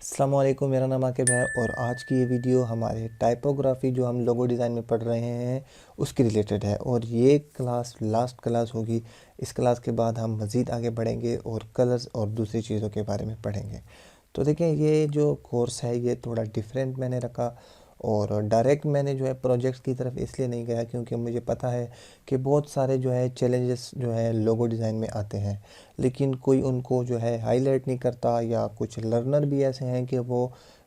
अस्सलाम वालेकुम, मेरा नाम आकिब है और आज की ये वीडियो हमारे टाइपोग्राफी जो हम लोगो डिज़ाइन में पढ़ रहे हैं उसके रिलेटेड है। और ये क्लास लास्ट क्लास होगी। इस क्लास के बाद हम मज़ीद आगे बढ़ेंगे और कलर्स और दूसरी चीज़ों के बारे में पढ़ेंगे। तो देखें, ये जो कोर्स है ये थोड़ा डिफरेंट मैंने रखा और डायरेक्ट मैंने जो है प्रोजेक्ट्स की तरफ इसलिए नहीं गया क्योंकि मुझे पता है कि बहुत सारे जो है चैलेंजेस जो है लोगो डिज़ाइन में आते हैं, लेकिन कोई उनको जो है हाईलाइट नहीं करता, या कुछ लर्नर भी ऐसे हैं कि वो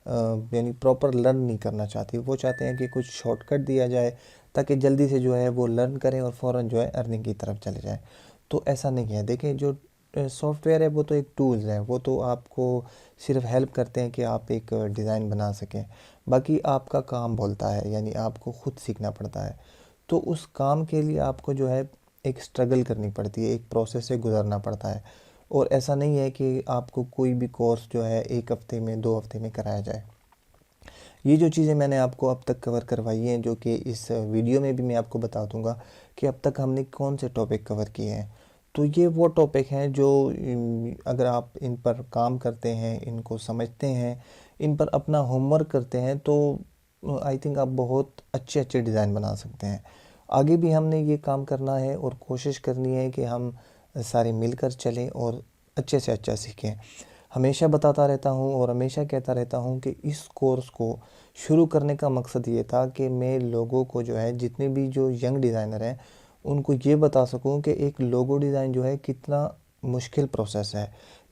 यानी प्रॉपर लर्न नहीं करना चाहते। वो चाहते हैं कि कुछ शॉर्टकट दिया जाए ताकि जल्दी से जो है वो लर्न करें और फ़ौरन जो है अर्निंग की तरफ चले जाएं। तो ऐसा नहीं है। देखें, जो सॉफ्टवेयर है वो तो एक टूल्स है, वो तो आपको सिर्फ हेल्प करते हैं कि आप एक डिज़ाइन बना सकें। बाकी आपका काम बोलता है, यानी आपको ख़ुद सीखना पड़ता है। तो उस काम के लिए आपको जो है एक स्ट्रगल करनी पड़ती है, एक प्रोसेस से गुज़रना पड़ता है। और ऐसा नहीं है कि आपको कोई भी कोर्स जो है 1 हफ़्ते में 2 हफ़्ते में कराया जाए। ये जो चीज़ें मैंने आपको अब तक कवर करवाई हैं, जो कि इस वीडियो में भी मैं आपको बता दूंगा कि अब तक हमने कौन से टॉपिक कवर किए हैं। तो ये वो टॉपिक हैं जो अगर आप इन पर काम करते हैं, इनको समझते हैं, इन पर अपना होमवर्क करते हैं, तो आई थिंक आप बहुत अच्छे अच्छे डिज़ाइन बना सकते हैं। आगे भी हमने ये काम करना है और कोशिश करनी है कि हम सारे मिलकर चलें और अच्छे से अच्छा सीखें। हमेशा बताता रहता हूँ और हमेशा कहता रहता हूँ कि इस कोर्स को शुरू करने का मकसद ये था कि मैं लोगों को जो है, जितने भी जो यंग डिज़ाइनर हैं, उनको ये बता सकूँ कि एक लोगो डिज़ाइन जो है कितना मुश्किल प्रोसेस है।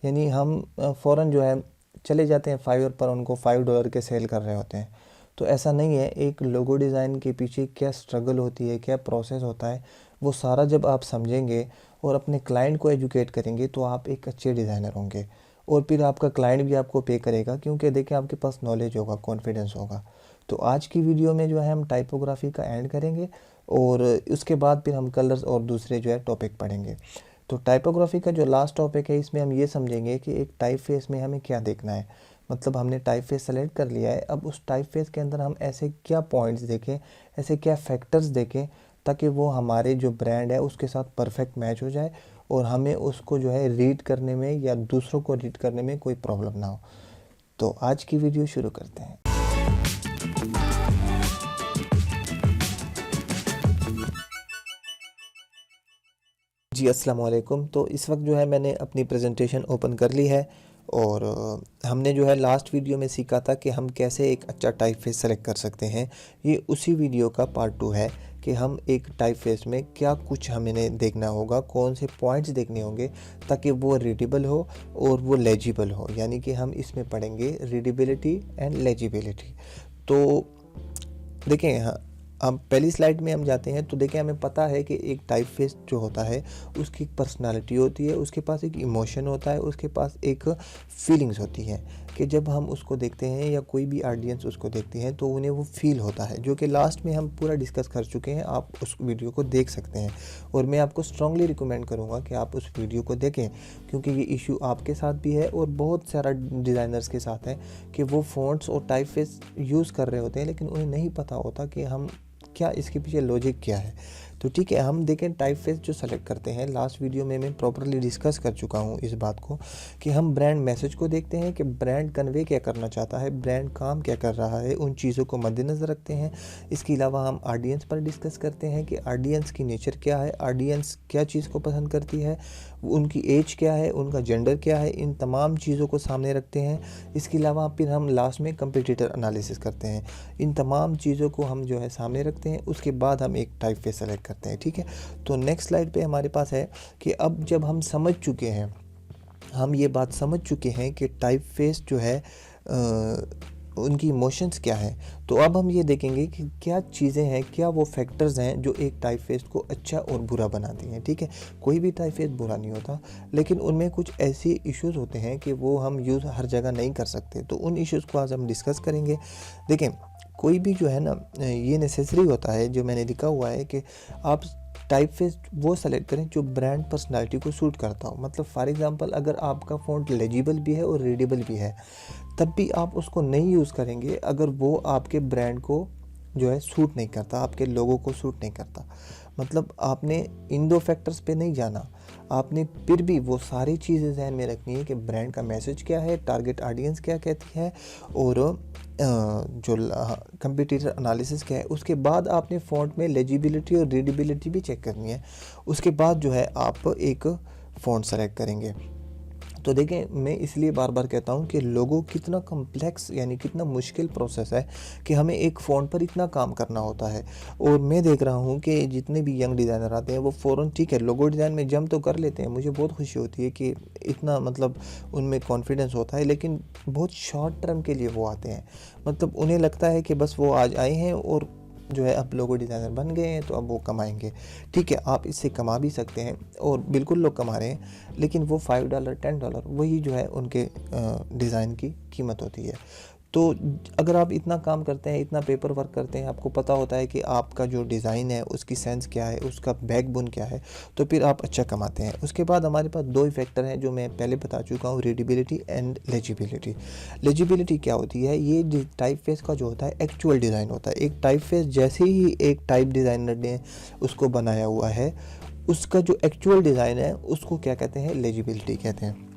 यानी हम फ़ौरन जो है चले जाते हैं फाइवर पर, उनको $5 के सेल कर रहे होते हैं। तो ऐसा नहीं है। एक लोगो डिज़ाइन के पीछे क्या स्ट्रगल होती है, क्या प्रोसेस होता है, वो सारा जब आप समझेंगे और अपने क्लाइंट को एजुकेट करेंगे तो आप एक अच्छे डिज़ाइनर होंगे। और फिर आपका क्लाइंट भी आपको पे करेगा, क्योंकि देखिए आपके पास नॉलेज होगा, कॉन्फिडेंस होगा। तो आज की वीडियो में जो है हम टाइपोग्राफी का एंड करेंगे और उसके बाद फिर हम कलर्स और दूसरे जो है टॉपिक पढ़ेंगे। तो टाइपोग्राफी का जो लास्ट टॉपिक है, इसमें हम ये समझेंगे कि एक टाइप फेस में हमें क्या देखना है। मतलब हमने टाइप फेस सेलेक्ट कर लिया है, अब उस टाइप फेस के अंदर हम ऐसे क्या पॉइंट्स देखें, ऐसे क्या फैक्टर्स देखें ताकि वो हमारे जो ब्रांड है उसके साथ परफेक्ट मैच हो जाए और हमें उसको जो है रीड करने में या दूसरों को रीड करने में कोई प्रॉब्लम ना हो। तो आज की वीडियो शुरू करते हैं। जी अस्सलाम वालेकुम। तो इस वक्त जो है मैंने अपनी प्रेजेंटेशन ओपन कर ली है और हमने जो है लास्ट वीडियो में सीखा था कि हम कैसे एक अच्छा टाइप फेस सेलेक्ट कर सकते हैं। ये उसी वीडियो का पार्ट 2 है कि हम एक टाइप फेस में क्या कुछ हमें देखना होगा, कौन से पॉइंट्स देखने होंगे ताकि वो रीडेबल हो और वो लेजिबल हो। यानी कि हम इसमें पढ़ेंगे रीडेबिलिटी एंड लेजिबिलिटी। तो देखें, हाँ, अब पहली स्लाइड में हम जाते हैं तो देखें, हमें पता है कि एक टाइप फेस जो होता है उसकी एक पर्सनालिटी होती है, उसके पास एक इमोशन होता है, उसके पास एक फीलिंग्स होती हैं कि जब हम उसको देखते हैं या कोई भी ऑडियंस उसको देखती है तो उन्हें वो फील होता है, जो कि लास्ट में हम पूरा डिस्कस कर चुके हैं। आप उस वीडियो को देख सकते हैं और मैं आपको स्ट्रांगली रिकमेंड करूँगा कि आप उस वीडियो को देखें, क्योंकि ये इशू आपके साथ भी है और बहुत सारा डिज़ाइनर्स के साथ है कि वो फ़ॉन्ट्स और टाइप फेस यूज़ कर रहे होते हैं लेकिन उन्हें नहीं पता होता कि हम क्या इसके पीछे लॉजिक क्या है। तो ठीक है, हम देखें टाइप फेस जो सेलेक्ट करते हैं, लास्ट वीडियो में मैं प्रॉपरली डिस्कस कर चुका हूँ इस बात को कि हम ब्रांड मैसेज को देखते हैं कि ब्रांड कन्वे क्या करना चाहता है, ब्रांड काम क्या कर रहा है, उन चीज़ों को मद्देनज़र रखते हैं। इसके अलावा हम ऑडियंस पर डिस्कस करते हैं कि ऑडियंस की नेचर क्या है, ऑडियंस क्या चीज़ को पसंद करती है, उनकी एज क्या है, उनका जेंडर क्या है, इन तमाम चीज़ों को सामने रखते हैं। इसके अलावा फिर हम लास्ट में कंपटीटर एनालिसिस करते हैं। इन तमाम चीज़ों को हम जो है सामने रखते हैं, उसके बाद हम एक टाइप फेस सेलेक्ट करते हैं। ठीक है, तो नेक्स्ट स्लाइड पे हमारे पास है कि अब जब हम समझ चुके हैं, हम ये बात समझ चुके हैं कि टाइप फेस जो है उनकी इमोशंस क्या हैं, तो अब हम ये देखेंगे कि क्या चीज़ें हैं, क्या वो फैक्टर्स हैं जो एक टाइप फेस को अच्छा और बुरा बनाती हैं। ठीक है, कोई भी टाइप फेस बुरा नहीं होता, लेकिन उनमें कुछ ऐसे इश्यूज़ होते हैं कि वो हम यूज़ हर जगह नहीं कर सकते। तो उन इश्यूज़ को आज हम डिस्कस करेंगे। देखें, कोई भी जो है ना, ये नेसेसरी होता है, जो मैंने लिखा हुआ है कि आप टाइप फेस वो सेलेक्ट करें जो ब्रांड पर्सनालिटी को सूट करता हो। मतलब फॉर एग्जांपल, अगर आपका फ़ॉन्ट लेजिबल भी है और रीडेबल भी है, तब भी आप उसको नहीं यूज़ करेंगे अगर वो आपके ब्रांड को जो है सूट नहीं करता, आपके लोगों को सूट नहीं करता। मतलब आपने इन 2 फैक्टर्स पे नहीं जाना, आपने फिर भी वो सारी चीज़ें ज़हन में रखनी है कि ब्रांड का मैसेज क्या है, टारगेट ऑडियंस क्या कहती है, और जो कंपटीटर एनालिसिस क्या है। उसके बाद आपने फ़ॉन्ट में लेजिबिलिटी और रीडेबिलिटी भी चेक करनी है। उसके बाद जो है आप एक फ़ॉन्ट सेलेक्ट करेंगे। तो देखें, मैं इसलिए बार बार कहता हूँ कि लोगों कितना कम्प्लेक्स यानी कितना मुश्किल प्रोसेस है कि हमें एक फ़ॉन्ट पर इतना काम करना होता है। और मैं देख रहा हूँ कि जितने भी यंग डिज़ाइनर आते हैं वो फ़ौरन ठीक है लोगो डिज़ाइन में जंप तो कर लेते हैं, मुझे बहुत खुशी होती है कि इतना मतलब उनमें कॉन्फिडेंस होता है, लेकिन बहुत शॉर्ट टर्म के लिए वो आते हैं। मतलब उन्हें लगता है कि बस वो आज आए हैं और जो है अब लोगो डिज़ाइनर बन गए हैं तो अब वो कमाएंगे। ठीक है, आप इससे कमा भी सकते हैं और बिल्कुल लोग कमा रहे हैं, लेकिन वो $5 $10 वही जो है उनके डिज़ाइन की कीमत होती है। तो अगर आप इतना काम करते हैं, इतना पेपर वर्क करते हैं, आपको पता होता है कि आपका जो डिज़ाइन है उसकी सेंस क्या है, उसका बैकबोन क्या है, तो फिर आप अच्छा कमाते हैं। उसके बाद हमारे पास 2 ही फैक्टर हैं जो मैं पहले बता चुका हूँ, रीडेबिलिटी एंड लेजिबिलिटी। लेजिबिलिटी क्या होती है? ये टाइप फेस का जो होता है एक्चुअल डिज़ाइन होता है। एक टाइप फेस जैसे ही एक टाइप डिज़ाइनर ने उसको बनाया हुआ है, उसका जो एक्चुअल डिज़ाइन है उसको क्या कहते हैं? लेजिबिलिटी कहते हैं।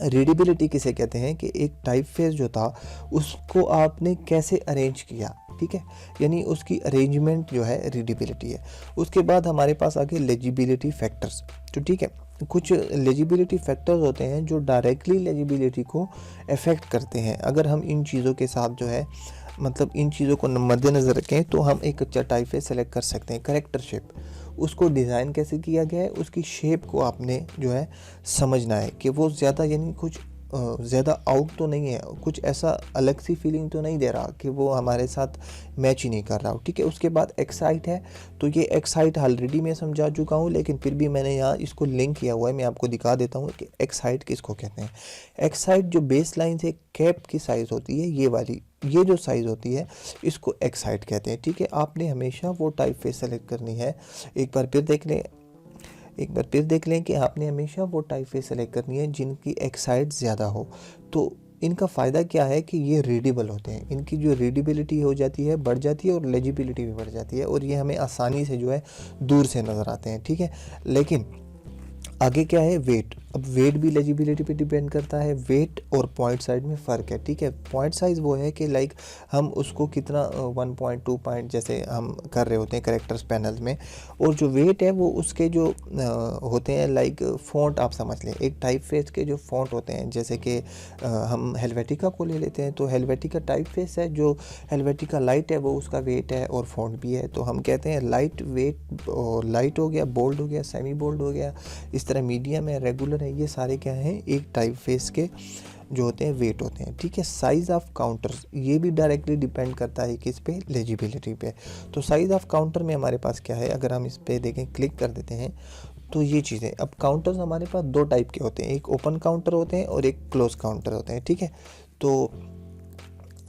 रीडेबिलिटी किसे कहते हैं कि एक टाइप फेस जो था उसको आपने कैसे अरेंज किया, ठीक है, यानी उसकी अरेंजमेंट जो है रीडेबिलिटी है। उसके बाद हमारे पास आगे लेजिबिलिटी फैक्टर्स। तो ठीक है, कुछ लेजिबिलिटी फैक्टर्स होते हैं जो डायरेक्टली लेजिबिलिटी को अफेक्ट करते हैं। अगर हम इन चीज़ों के साथ जो है मतलब इन चीज़ों को मद्देनज़र रखें तो हम एक अच्छा टाइप फेस सेलेक्ट कर सकते हैं। करेक्टर शेप, उसको डिज़ाइन कैसे किया गया है, उसकी शेप को आपने जो है समझना है कि वो ज़्यादा यानी कुछ ज़्यादा आउट तो नहीं है, कुछ ऐसा अलग सी फीलिंग तो नहीं दे रहा कि वो हमारे साथ मैच ही नहीं कर रहा हो। ठीक है, उसके बाद एक्साइट है, तो ये एक्साइट ऑलरेडी मैं समझा चुका हूँ, लेकिन फिर भी मैंने यहाँ इसको लिंक किया हुआ है, मैं आपको दिखा देता हूँ कि एक्साइट किसको कहते हैं। एक्साइट जो बेस लाइन से कैप की साइज़ होती है, ये वाली, ये जो साइज़ होती है इसको एक्साइट कहते हैं। ठीक है, आपने हमेशा वो टाइप फेस सेलेक्ट करनी है। एक बार फिर देख लें कि आपने हमेशा वो टाइप फेस सेलेक्ट करनी है जिनकी एक्साइट ज़्यादा हो। तो इनका फ़ायदा क्या है कि ये रीडेबल होते हैं, इनकी जो रीडेबिलिटी हो जाती है बढ़ जाती है और लेजिबिलिटी भी बढ़ जाती है, और ये हमें आसानी से जो है दूर से नज़र आते हैं। ठीक है, लेकिन आगे क्या है? वेट। अब वेट भी लेजिबिलिटी पे डिपेंड करता है। वेट और पॉइंट साइज में फ़र्क है। ठीक है, पॉइंट साइज़ वो है कि लाइक हम उसको कितना 1.2 पॉइंट जैसे हम कर रहे होते हैं करेक्टर्स पैनल में, और जो वेट है वो उसके जो होते हैं लाइक फ़ॉन्ट आप समझ लें। एक टाइप फेस के जो फ़ॉन्ट होते हैं, जैसे कि हम हेलवेटिका को ले लेते हैं, तो हेलवेटिका टाइप फेस है, जो हेलवेटिका लाइट है वो उसका वेट है और फ़ॉन्ट भी है, तो हम कहते हैं लाइट वेट, और लाइट हो गया, बोल्ड हो गया, सेमी बोल्ड हो गया, इस तरह मीडियम है, रेगुलर है, ये सारे क्या हैं? एक टाइप फेस के जो होते हैं वेट होते हैं। ठीक है, साइज़ ऑफ काउंटर्स, ये भी डायरेक्टली डिपेंड करता है किस पे? लेजिबिलिटी पे। तो साइज़ ऑफ काउंटर में हमारे पास क्या है? अगर हम इस पे देखें, क्लिक कर देते हैं, तो ये चीज़ें, अब काउंटर्स हमारे पास 2 टाइप के होते हैं, एक ओपन काउंटर होते हैं और एक क्लोज काउंटर होते हैं। ठीक है, तो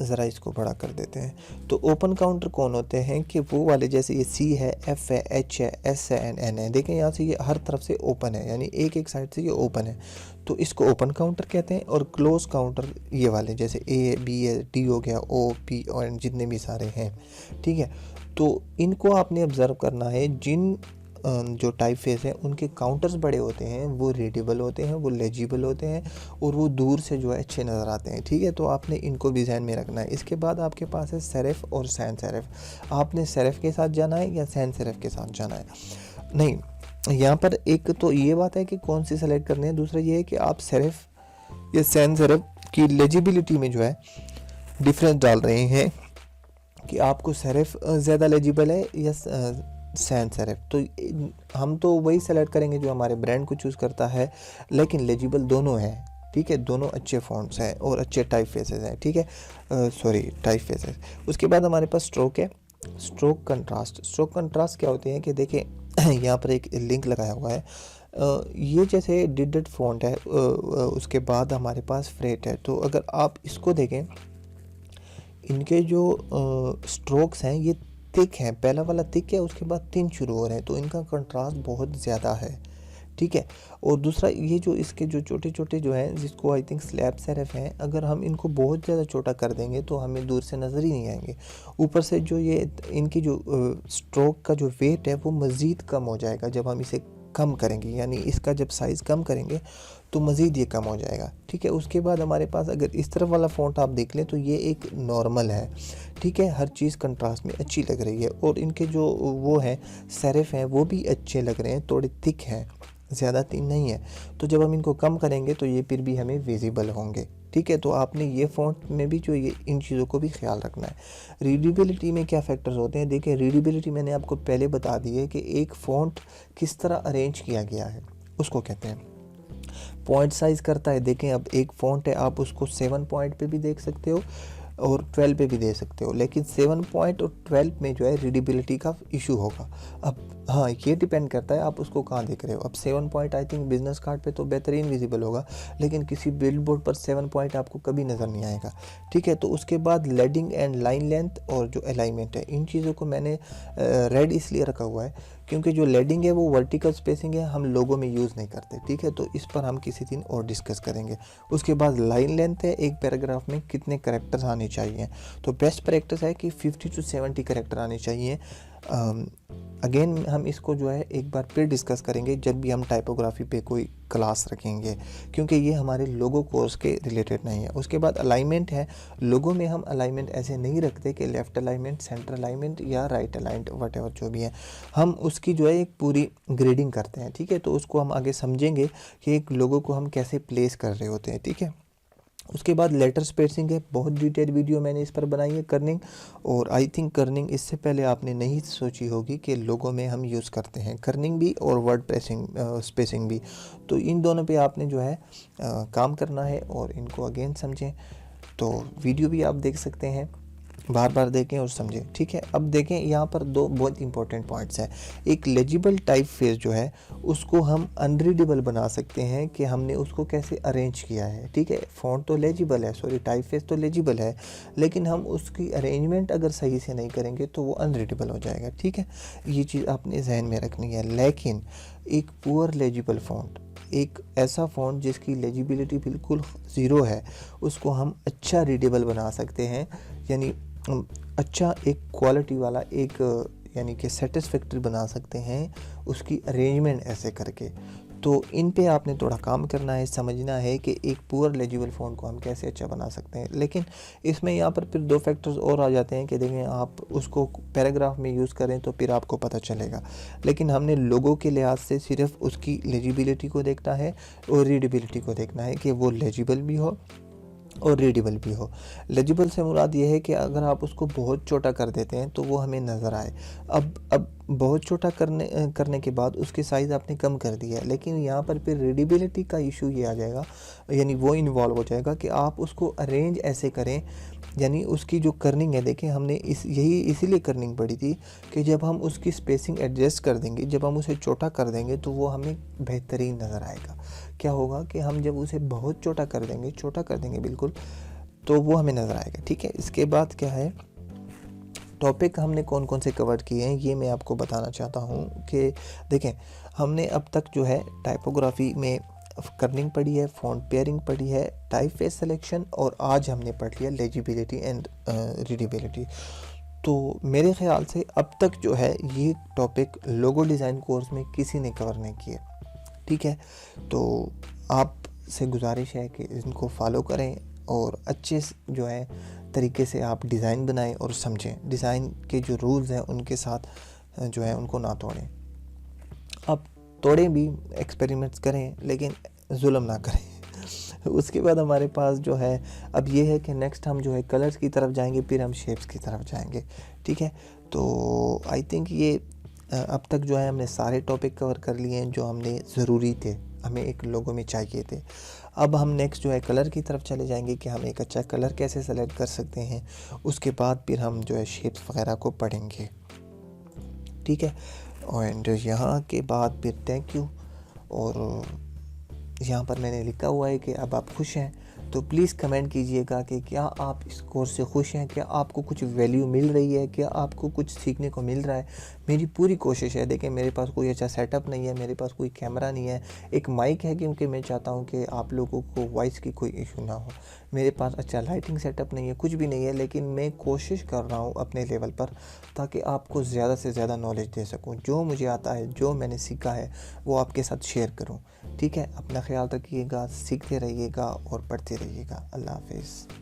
ज़रा इसको बड़ा कर देते हैं। तो ओपन काउंटर कौन होते हैं कि वो वाले, जैसे ये सी है, एफ है, एच है, एस है एंड एन है। देखें यहाँ से ये हर तरफ से ओपन है, यानी एक एक साइड से ये ओपन है, तो इसको ओपन काउंटर कहते हैं। और क्लोज काउंटर ये वाले, जैसे ए, बी है, डी हो गया, ओ, पी और जितने भी सारे हैं। ठीक है, तो इनको आपने ऑब्ज़र्व करना है। जिन जो टाइप फेस हैं उनके काउंटर्स बड़े होते हैं, वो रीडेबल होते हैं, वो लेजिबल होते हैं, और वो दूर से जो है अच्छे नज़र आते हैं। ठीक है, तो आपने इनको भी ध्यान में रखना है। इसके बाद आपके पास है सेरेफ और सैन सेरेफ। आपने सेरेफ के साथ जाना है या सैन सेरेफ के साथ जाना है? नहीं, यहाँ पर एक तो ये बात है कि कौन सी सेलेक्ट करनी है, दूसरा ये है कि आप सेरेफ या सैन सेरेफ की लेजिबिलिटी में जो है डिफरेंस डाल रहे हैं कि आपको सेरेफ ज़्यादा लेजिबल है या सैन सेरेफ। तो हम तो वही सेलेक्ट करेंगे जो हमारे ब्रांड को चूज़ करता है, लेकिन लेजिबल दोनों हैं। ठीक है, दोनों अच्छे फ़ॉन्ट्स हैं और अच्छे टाइप फेसेस हैं। ठीक है, टाइप फेसेस। उसके बाद हमारे पास स्ट्रोक है, स्ट्रोक कंट्रास्ट। स्ट्रोक कंट्रास्ट क्या होते हैं कि देखें यहाँ पर एक लिंक लगाया हुआ है। ये जैसे डिडेड फ़ॉन्ट है, उसके बाद हमारे पास फ्रेट है। तो अगर आप इसको देखें, इनके जो स्ट्रोक्स हैं ये थिक हैं, पहला वाला थिक है, उसके बाद 3 शुरू हो रहे हैं, तो इनका कंट्रास्ट बहुत ज़्यादा है। ठीक है। और दूसरा ये जो इसके जो छोटे छोटे जो हैं जिसको आई थिंक स्लैब सेरेफ हैं, अगर हम इनको बहुत ज़्यादा छोटा कर देंगे तो हमें दूर से नज़र ही नहीं आएंगे। ऊपर से जो ये इनकी जो स्ट्रोक का जो वेट है वो मज़ीद कम हो जाएगा जब हम इसे कम करेंगे, यानी इसका जब साइज़ कम करेंगे तो मज़ीद ये कम हो जाएगा, ठीक है। उसके बाद हमारे पास अगर इस तरफ वाला फ़ॉन्ट आप देख लें तो ये एक नॉर्मल है, ठीक है। हर चीज़ कंट्रास्ट में अच्छी लग रही है और इनके जो वो हैं सेरेफ हैं वो भी अच्छे लग रहे हैं, थोड़े थिक हैं, ज़्यादा थिन नहीं है। तो जब हम इनको कम करेंगे तो ये फिर भी हमें विजिबल होंगे, ठीक है। तो आपने ये फ़ॉन्ट में भी जो ये इन चीज़ों को भी ख्याल रखना है। रीडेबिलिटी में क्या फैक्टर्स होते हैं, देखिए रीडेबिलिटी मैंने आपको पहले बता दी है कि एक फ़ॉन्ट किस तरह अरेंज किया गया है उसको कहते हैं। पॉइंट साइज़ करता है, देखें अब एक फ़ॉन्ट है, आप उसको 7 पॉइंट पे भी देख सकते हो और 12 पे भी दे सकते हो, लेकिन 7 पॉइंट और 12 में जो है रीडेबिलिटी का इशू होगा। अब हाँ, ये डिपेंड करता है आप उसको कहाँ देख रहे हो। अब 7 point I think business card पे तो बेहतरीन विजिबल होगा, लेकिन किसी बिल्ड बोर्ड पर 7 पॉइंट आपको कभी नज़र नहीं आएगा, ठीक है। तो उसके बाद लेडिंग एंड लाइन लेंथ और जो अलाइनमेंट है, इन चीज़ों को मैंने रेड इसलिए रखा हुआ है क्योंकि जो लेडिंग है वो वर्टिकल स्पेसिंग है, हम लोगों में यूज़ नहीं करते, ठीक है। तो इस पर हम किसी दिन और डिस्कस करेंगे। उसके बाद लाइन लेंथ है, एक पैराग्राफ में कितने कैरेक्टर्स आने चाहिए। तो बेस्ट प्रैक्टिस है कि 50 to 70 कैरेक्टर आने चाहिए। अगेन हम इसको जो है एक बार फिर डिस्कस करेंगे जब भी हम टाइपोग्राफी पे कोई क्लास रखेंगे, क्योंकि ये हमारे लोगो कोर्स के रिलेटेड नहीं है। उसके बाद अलाइनमेंट है, लोगो में हम अलाइनमेंट ऐसे नहीं रखते कि लेफ़्ट अलाइनमेंट, सेंटर अलाइनमेंट या राइट अलाइनमेंट, वटेवर जो भी है, हम उसकी जो है एक पूरी ग्रेडिंग करते हैं, ठीक है। तो उसको हम आगे समझेंगे कि एक लोगो को हम कैसे प्लेस कर रहे होते हैं, ठीक है। उसके बाद लेटर स्पेसिंग है, बहुत डिटेल वीडियो मैंने इस पर बनाई है। कर्निंग, और आई थिंक कर्निंग इससे पहले आपने नहीं सोची होगी कि लोगों में हम यूज़ करते हैं कर्निंग भी और वर्ड प्रेसिंग स्पेसिंग भी। तो इन दोनों पे आपने जो है काम करना है और इनको अगेन समझें। तो वीडियो भी आप देख सकते हैं, बार बार देखें और समझें, ठीक है। अब देखें यहाँ पर दो बहुत इंपॉर्टेंट पॉइंट्स हैं। एक लेजिबल टाइप फेस जो है उसको हम अनरीडेबल बना सकते हैं कि हमने उसको कैसे अरेंज किया है, ठीक है। फ़ॉन्ट तो लेजिबल है, सॉरी टाइप फेस तो लेजिबल है, लेकिन हम उसकी अरेंजमेंट अगर सही से नहीं करेंगे तो वो अनरीडेबल हो जाएगा, ठीक है। ये चीज़ आपने जहन में रखनी है। लेकिन एक पुअर लेजिबल फ़ॉन्ट, एक ऐसा फ़ॉन्ट जिसकी लेजिबिलिटी बिल्कुल ज़ीरो है, उसको हम अच्छा रीडेबल बना सकते हैं, यानी अच्छा एक क्वालिटी वाला एक यानी कि सेटिस्फैक्टरी बना सकते हैं उसकी अरेंजमेंट ऐसे करके। तो इन पे आपने थोड़ा काम करना है, समझना है कि एक पुअर लेजिबल फ़ॉन्ट को हम कैसे अच्छा बना सकते हैं। लेकिन इसमें यहाँ पर फिर दो फैक्टर्स और आ जाते हैं कि देखें आप उसको पैराग्राफ में यूज़ करें तो फिर आपको पता चलेगा, लेकिन हमने लोगों के लिहाज से सिर्फ उसकी लेजिबिलिटी को देखना है और रीडेबिलिटी को देखना है कि वो लेजिबल भी हो और रीडेबल भी हो। लेजिबल से मुराद ये है कि अगर आप उसको बहुत छोटा कर देते हैं तो वो हमें नज़र आए। अब बहुत छोटा करने के बाद उसकी साइज़ आपने कम कर दिया है, लेकिन यहाँ पर फिर रीडेबिलिटी का इशू ये आ जाएगा, यानी वो इन्वॉल्व हो जाएगा कि आप उसको अरेंज ऐसे करें, यानी उसकी जो कर्निंग है, देखें हमने इसीलिए कर्निंग पड़ी थी कि जब हम उसकी स्पेसिंग एडजस्ट कर देंगे, जब हम उसे छोटा कर देंगे तो वो हमें बेहतरीन नज़र आएगा। क्या होगा कि हम जब उसे बहुत छोटा कर देंगे बिल्कुल, तो वो हमें नज़र आएगा, ठीक है। इसके बाद क्या है, टॉपिक हमने कौन कौन से कवर किए हैं ये मैं आपको बताना चाहता हूँ कि देखें हमने अब तक जो है टाइपोग्राफी में कर्निंग पढ़ी है, फ़ॉन्ट पेयरिंग पढ़ी है, टाइप फेस सिलेक्शन, और आज हमने पढ़ लिया लेजिबिलिटी एंड रीडेबिलिटी। तो मेरे ख्याल से अब तक जो है ये टॉपिक लोगो डिज़ाइन कोर्स में किसी ने कवर नहीं किए, ठीक है। तो आपसे गुजारिश है कि इनको फॉलो करें और अच्छे जो है तरीके से आप डिज़ाइन बनाएं और समझें। डिज़ाइन के जो रूल्स हैं उनके साथ जो है उनको ना तोड़ें। आप तोड़ें भी, एक्सपेरिमेंट्स करें, लेकिन जुल्म ना करें। उसके बाद हमारे पास जो है अब ये है कि नेक्स्ट हम जो है कलर्स की तरफ जाएंगे, फिर हम शेप्स की तरफ जाएंगे, ठीक है। तो आई थिंक ये अब तक जो है हमने सारे टॉपिक कवर कर लिए हैं जो हमने ज़रूरी थे, हमें एक लोगों में चाहिए थे। अब हम नेक्स्ट जो है कलर की तरफ चले जाएंगे कि हम एक अच्छा कलर कैसे सेलेक्ट कर सकते हैं। उसके बाद फिर हम जो है शेप्स वगैरह को पढ़ेंगे, ठीक है। एंड यहाँ के बाद फिर थैंक यू। और यहाँ पर मैंने लिखा हुआ है कि अब आप खुश हैं, तो प्लीज़ कमेंट कीजिएगा कि क्या आप इस कोर्स से खुश हैं, क्या आपको कुछ वैल्यू मिल रही है, क्या आपको कुछ सीखने को मिल रहा है। मेरी पूरी कोशिश है। देखें, मेरे पास कोई अच्छा सेटअप नहीं है, मेरे पास कोई कैमरा नहीं है, एक माइक है क्योंकि मैं चाहता हूँ कि आप लोगों को वॉइस की कोई इशू ना हो। मेरे पास अच्छा लाइटिंग सेटअप नहीं है, कुछ भी नहीं है, लेकिन मैं कोशिश कर रहा हूँ अपने लेवल पर, ताकि आपको ज़्यादा से ज़्यादा नॉलेज दे सकूँ। जो मुझे आता है, जो मैंने सीखा है, वो आपके साथ शेयर करूँ। ठीक है, अपना ख्याल रखिएगा, सीखते रहिएगा और पढ़ते रहिएगा। अल्लाह हाफिज़।